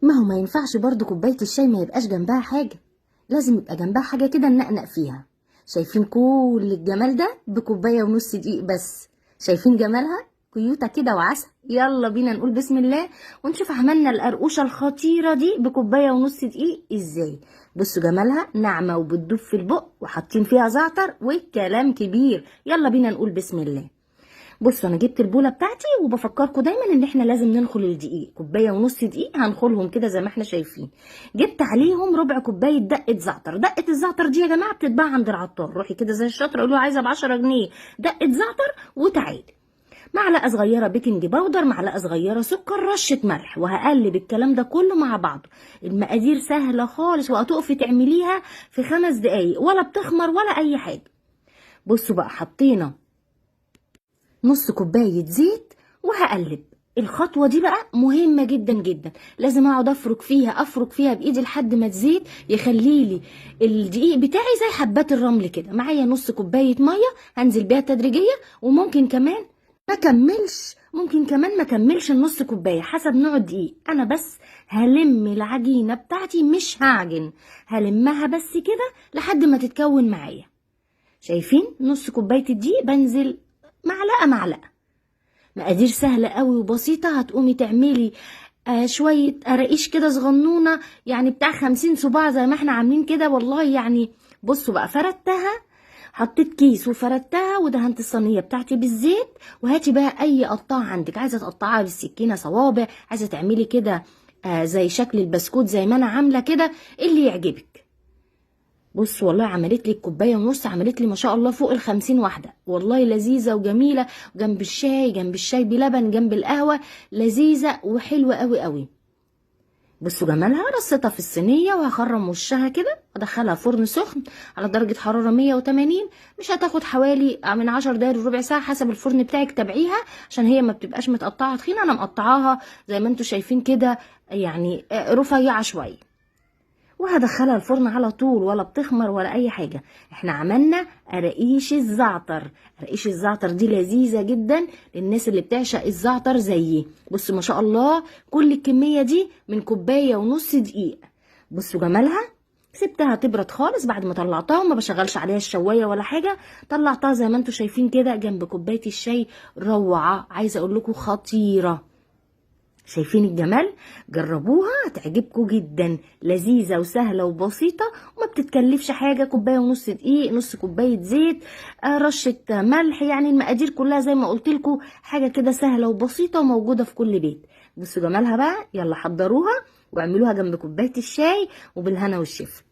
ما هو ما ينفعش برضو كوباية الشاي ما يبقاش جنبها حاجة، لازم يبقى جنبها حاجة كده ننقنق فيها. شايفين كل الجمال ده بكوباية ونص دقيق بس؟ شايفين جمالها؟ كيوتة كده وعسل. يلا بينا نقول بسم الله ونشوف عملنا القرقوشة الخطيرة دي بكوباية ونص دقيق ازاي. بصوا جمالها، ناعمة وبتدوب في البق وحاطين فيها زعتر والكلام كبير. يلا بينا نقول بسم الله. بصوا انا جبت البوله بتاعتي وبفكركم دايما ان احنا لازم ننخل الدقيق، كوبايه ونص دقيق هنخلهم كده زي ما احنا شايفين. جبت عليهم ربع كوبايه دقه زعتر. دقه الزعتر دي يا جماعه بتتباع عند العطار، روحي كده زي الشاطره قولوا عايزه ب 10 جنيه دقه زعتر وتعالي. معلقه صغيره بيكنج باودر، معلقه صغيره سكر، رشه ملح، وهقلب الكلام ده كله مع بعضه. المقادير سهله خالص وهتقفي تعمليها في 5 دقايق، ولا بتخمر ولا اي حاجه. بصوا بقى، حطينا نص كوباية زيت وهقلب. الخطوة دي بقى مهمة جدا جدا، لازم اقعد افرك فيها بايدي لحد ما الزيت يخليلي الدقيق بتاعي زي حبات الرمل كده. معايا نص كوباية مية هنزل بيها تدريجية، وممكن كمان ما كملش النص كوباية حسب نوع الدقيق. انا بس هلم العجينة بتاعتي، مش هعجن، هلمها بس كده لحد ما تتكون معايا. شايفين نص كوباية الدقيق بنزل معلقة معلقة. مقادير سهلة قوي وبسيطة. هتقومي تعملي شوية قراقيش كده صغنونة، يعني بتاع 50 صباع زي ما احنا عاملين كده والله. يعني بصوا بقى، فردتها، حطيت كيس وفردتها ودهنت الصينية بتاعتي بالزيت. وهاتي بقى اي قطاعة عندك، عايزة تقطعها بالسكينة صوابع، عايزة تعملي كده زي شكل البسكوت زي ما انا عاملة كده، اللي يعجبك. بص والله عملت لي الكوبايه ونص، عملت لي ما شاء الله فوق ال50 واحده، والله لذيذه وجميله. جنب الشاي بلبن، جنب القهوه، لذيذه وحلوه قوي قوي. بصوا جمالها، رصيتها في الصينيه وهخرم وشها كده وادخلها فرن سخن على درجه حراره 180. مش هتاخد حوالي من 10 دقايق لربع ساعه حسب الفرن بتاعك. تابعيها عشان هي ما بتبقاش متقطعه تخينه، انا مقطعاها زي ما انتم شايفين كده، يعني رفيعه شويه. وهدخلها الفرن على طول، ولا بتخمر ولا اي حاجه. احنا عملنا قراقيش الزعتر. قراقيش الزعتر دي لذيذه جدا للناس اللي بتعشق الزعتر زيي. بصوا ما شاء الله كل الكميه دي من كوبايه ونص دقيق. بصوا جمالها. سبتها تبرد خالص بعد ما طلعتها، وما بشغلش عليها الشوايه ولا حاجه. طلعتها زي ما انتم شايفين كده جنب كوبايه الشاي. روعه، عايزه اقول لكم خطيره. شايفين الجمال؟ جربوها هتعجبكم جدا. لذيذة وسهلة وبسيطة وما بتتكلفش حاجة. كوباية ونص دقيق، نص كوباية زيت، رشة ملح. يعني المقادير كلها زي ما قلت لكم، حاجة كده سهلة وبسيطة وموجودة في كل بيت. بصوا جمالها بقى، يلا حضروها واعملوها جنب كوباية الشاي، وبالهنا والشفا.